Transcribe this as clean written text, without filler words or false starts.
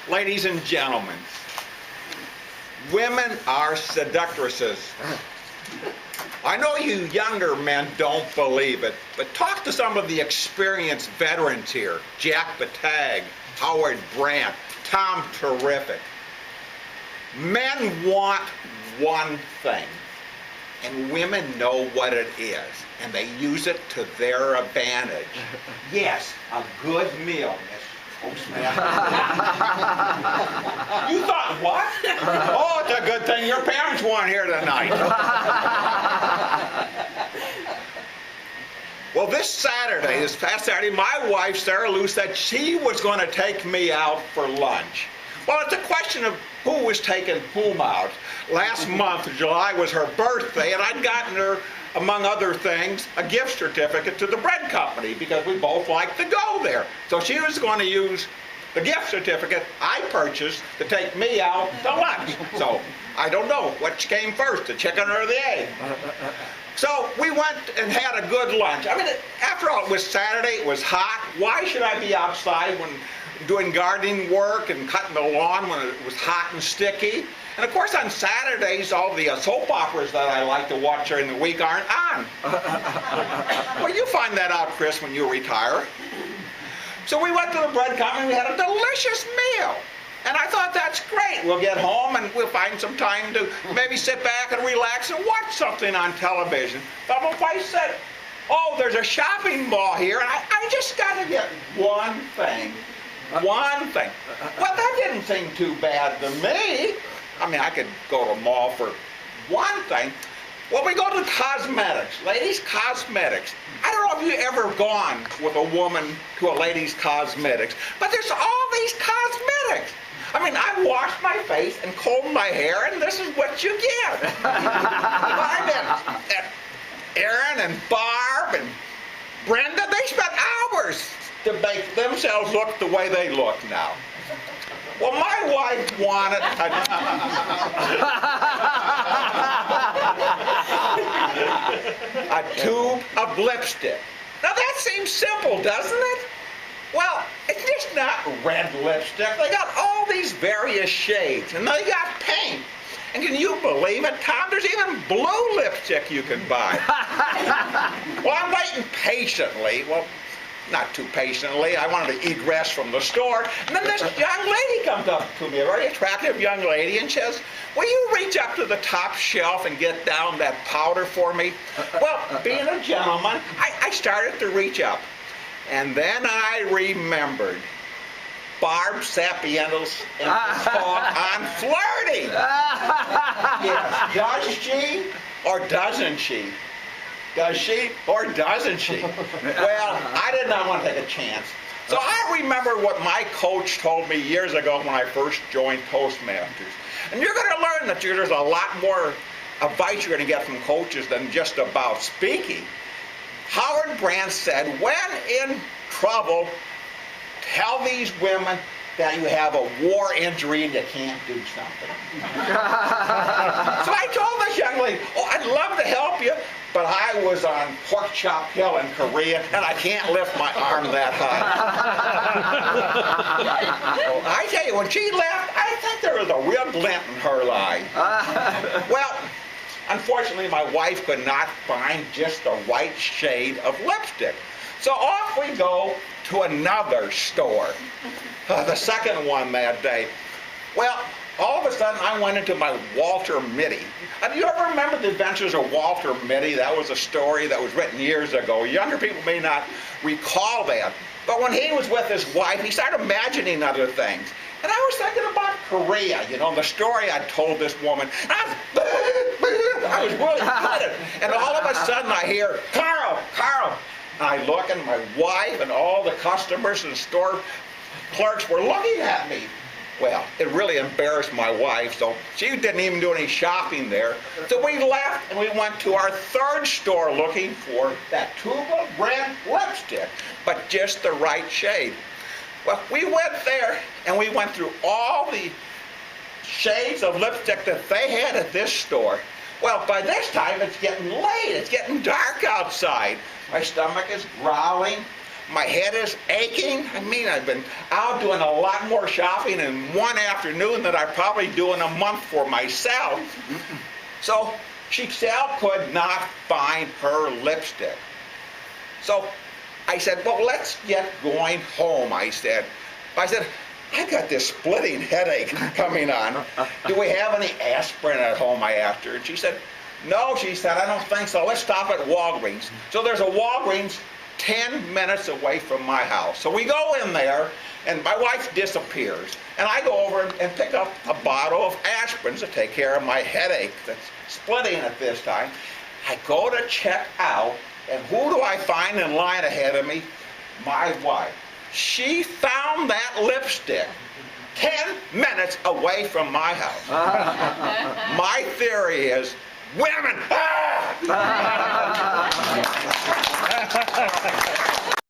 Ladies and gentlemen, women are seductresses. I know you younger men don't believe it, but talk to some of the experienced veterans here. Jack Batag, Howard Brandt, Tom Terrific. Men want one thing, and women know what it is, and they use it to their advantage. Yes, a good meal, Miss Postman. You thought what? Oh, it's a good thing your parents weren't here tonight. Well, this past Saturday, my wife, Sarah Lou, said she was going to take me out for lunch. Well, it's a question of who was taking whom out. Last month, July, was her birthday, and I'd gotten her, among other things, a gift certificate to the bread company because we both like to go there. So she was going to use the gift certificate I purchased to take me out to lunch. So I don't know which came first, the chicken or the egg. So we went and had a good lunch. I mean, after all, it was Saturday, it was hot. Why should I be outside when doing gardening work and cutting the lawn when it was hot and sticky? And of course on Saturdays, all the soap operas that I like to watch during the week aren't on. Well, you find that out, Chris, when you retire. So we went to the bread company, we had a delicious meal. And I thought, that's great. We'll get home and we'll find some time to maybe sit back and relax and watch something on television. But my wife said, oh, there's a shopping mall here, and I just got to get one thing. One thing. Well, that didn't seem too bad to me. I mean, I could go to a mall for one thing. Well, we go to cosmetics. Ladies' cosmetics. I don't know if you've ever gone with a woman to a ladies' cosmetics, but there's all these cosmetics. I mean, I washed my face and combed my hair, and this is what you get. Aaron and Barb and Brenda, they spent hours to make themselves look the way they look now. Well, my wife wanted a tube of lipstick. Now that seems simple, doesn't it? Well, it's just not red lipstick. They got all these various shades, and they got pink. And can you believe it, Tom? There's even blue lipstick you can buy. Well, I'm waiting patiently. Well, not too patiently. I wanted to egress from the store. And then this young lady comes up to me, a very attractive young lady, and says, will you reach up to the top shelf and get down that powder for me? Well, being a gentleman, I started to reach up. And then I remembered Barb Sapiento's thought on flirting. Yes, does she or doesn't she? Does she or doesn't she? Well, I did not want to take a chance. So I remember what my coach told me years ago when I first joined Toastmasters. And you're going to learn that there's a lot more advice you're going to get from coaches than just about speaking. Howard Brandt said, when in trouble, tell these women that you have a war injury and you can't do something. So I told this young lady, oh, I'd love to help you, but I was on Pork Chop Hill in Korea, and I can't lift my arm that high. Well, I tell you, when she left, I think there was a real glint in her eye. Well, unfortunately, my wife could not find just the right shade of lipstick. So off we go to another store, the second one that day. Well, all of a sudden, I went into my Walter Mitty. Do you ever remember the adventures of Walter Mitty? That was a story that was written years ago. Younger people may not recall that. But when he was with his wife, he started imagining other things. And I was thinking about Korea, you know, the story I told this woman. I was really excited. And all of a sudden, I hear, Carl, Carl. And I look, and my wife and all the customers and store clerks were looking at me. Well, it really embarrassed my wife, so she didn't even do any shopping there. So we left and we went to our third store looking for that Tuba brand lipstick, but just the right shade. Well, we went there and we went through all the shades of lipstick that they had at this store. Well, by this time it's getting late, it's getting dark outside. My stomach is growling. My head is aching. I mean, I've been out doing a lot more shopping in one afternoon than I probably do in a month for myself. So she still could not find her lipstick. So I said, well, let's get going home, I said. I got this splitting headache coming on. Do we have any aspirin at home, I asked her. And she said, no, she said, I don't think so. Let's stop at Walgreens. So there's a Walgreens 10 minutes away from my house. So we go in there, and my wife disappears. And I go over and pick up a bottle of aspirin to take care of my headache that's splitting at this time. I go to check out, and who do I find in line ahead of me? My wife. She found that lipstick 10 minutes away from my house. My theory is, women! Ah!